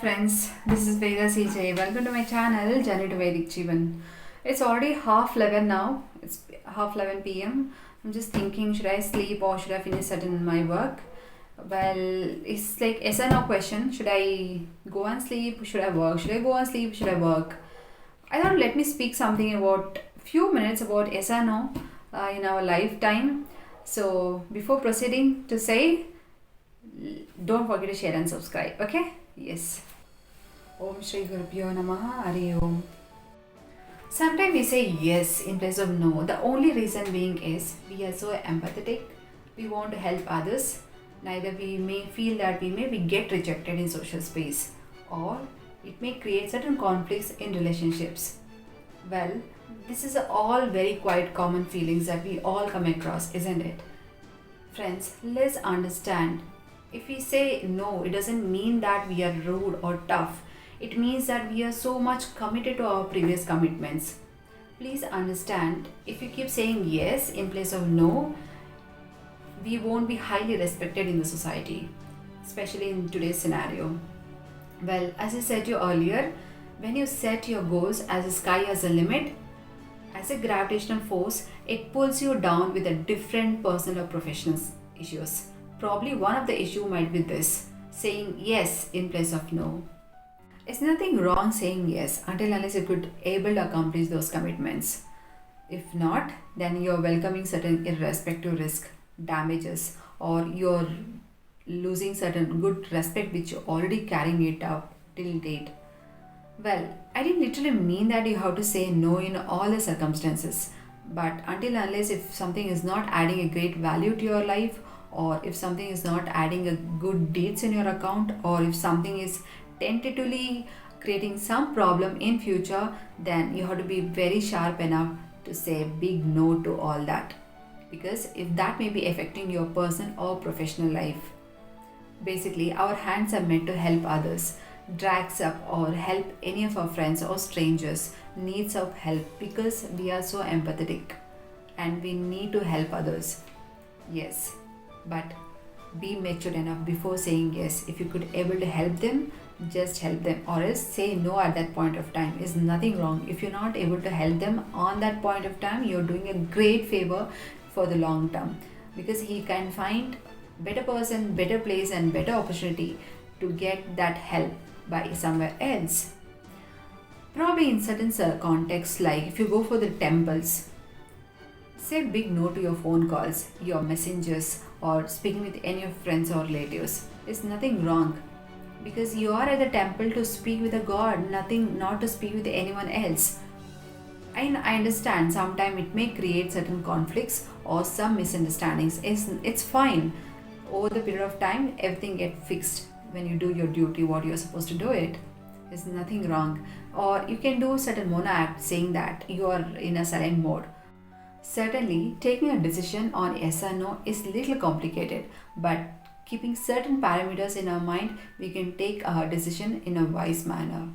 friends, this is Veda CJ. Welcome to my channel, Journey to Vedic Jeevan. It's already half 11 now. It's half 11 p.m. I'm just thinking, should I sleep or should I finish certain my work? Well, it's like yes or no question. Should I go and sleep? Should I work? Should I go and sleep? Should I work? I thought let me speak something about few minutes about yes or no in our lifetime. So before proceeding to say, don't forget to share and subscribe. Okay? Yes. Om Shri Gurubhyo Namaha Hari Om. Sometimes we say yes in place of no. The only reason being is we are so empathetic. We want to help others. Neither we may feel that we may get rejected in social space, or it may create certain conflicts in relationships. Well, this is all very quite common feelings that we all come across, isn't it? Friends, let's understand. If we say no, it doesn't mean that we are rude or tough. It means that we are so much committed to our previous commitments. Please understand, if you keep saying yes in place of no, we won't be highly respected in the society, especially in today's scenario. Well, as I said to you earlier, when you set your goals as a sky as a limit, as a gravitational force, it pulls you down with a different personal or professional issues. Probably one of the issue might be this, saying yes in place of no. It's nothing wrong saying yes until unless you could able to accomplish those commitments. If not, then you're welcoming certain irrespective risk, damages, or you're losing certain good respect which you're already carrying it up till date. Well, I didn't literally mean that you have to say no in all the circumstances. But until unless if something is not adding a great value to your life, or if something is not adding a good deeds in your account, or if something is tentatively creating some problem in future, then you have to be very sharp enough to say big no to all that. Because if that may be affecting your personal or professional life. Basically, our hands are meant to help others, drags up or help any of our friends or strangers needs of help because we are so empathetic and we need to help others. Yes, but be mature enough before saying yes. If you could able to help them, just help them, or else say no at that point of time. Is nothing wrong. If you're not able to help them on that point of time, you're doing a great favor for the long term, because he can find better person, better place and better opportunity to get that help by somewhere else. Probably in certain contexts, like if you go for the temples, say big no to your phone calls, your messengers, or speaking with any of friends or relatives. There's nothing wrong, because you are at the temple to speak with a god, nothing not to speak with anyone else. And I understand sometimes it may create certain conflicts or some misunderstandings. It's fine. Over the period of time, everything get fixed when you do your duty, what you're supposed to do it. There's nothing wrong. Or you can do certain mono act saying that you are in a silent mode. Certainly, taking a decision on yes or no is little complicated, but keeping certain parameters in our mind, we can take our decision in a wise manner.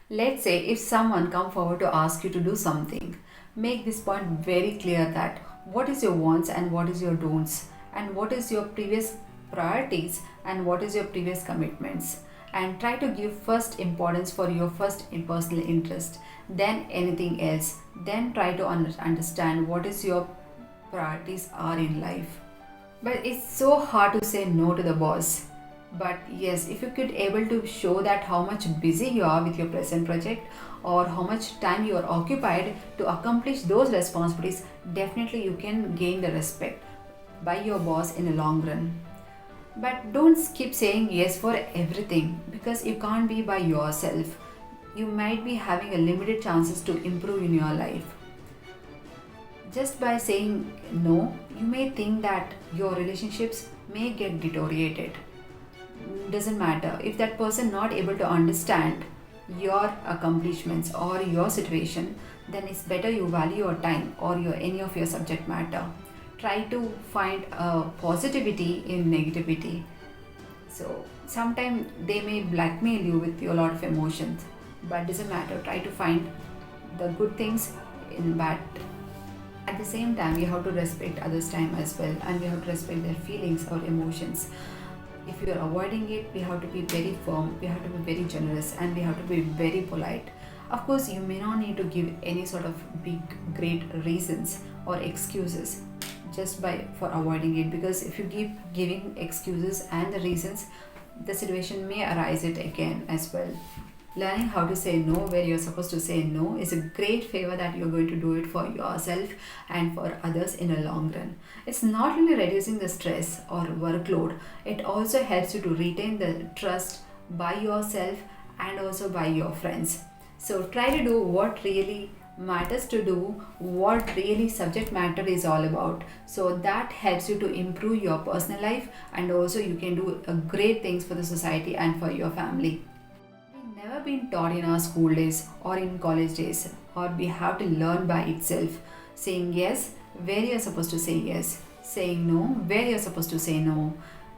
Let's say if someone come forward to ask you to do something, make this point very clear that what is your wants and what is your don'ts, and what is your previous priorities and what is your previous commitments, and try to give first importance for your first personal interest, then anything else, then try to understand what is your priorities are in life. But it's so hard to say no to the boss. But yes, if you could able to show that how much busy you are with your present project, or how much time you are occupied to accomplish those responsibilities, definitely you can gain the respect by your boss in a long run. But don't keep saying yes for everything, because you can't be by yourself. You might be having a limited chances to improve in your life. Just by saying no, you may think that your relationships may get deteriorated. Doesn't matter if that person not able to understand your accomplishments or your situation, then it's better you value your time or your any of your subject matter. Try to find a positivity in negativity. So sometimes they may blackmail you with a lot of emotions, but doesn't matter. Try to find the good things in bad. At the same time, you have to respect others' time as well, and you have to respect their feelings or emotions. If you are avoiding it, we have to be very firm, we have to be very generous, and we have to be very polite. Of course, you may not need to give any sort of big, great reasons or excuses just by for avoiding it, because if you keep giving excuses and the reasons, the situation may arise it again as well. Learning how to say no where you're supposed to say no is a great favor that you're going to do it for yourself and for others in a long run. It's not only reducing the stress or workload, it also helps you to retain the trust by yourself and also by your friends. So try to do what really matters to do, what really subject matter is all about. So that helps you to improve your personal life, and also you can do great things for the society and for your family. We've never been taught in our school days or in college days, or we have to learn by itself. Saying yes where you're supposed to say yes, saying no where you're supposed to say no.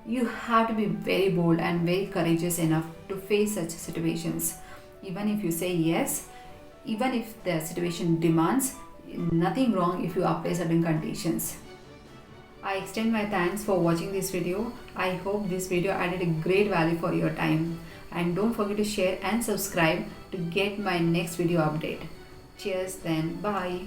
You have to be very bold and very courageous enough to face such situations. Even if you say yes, even if the situation demands, nothing wrong if you apply certain conditions. I extend my thanks for watching this video. I hope this video added a great value for your time. And don't forget to share and subscribe to get my next video update. Cheers then. Bye.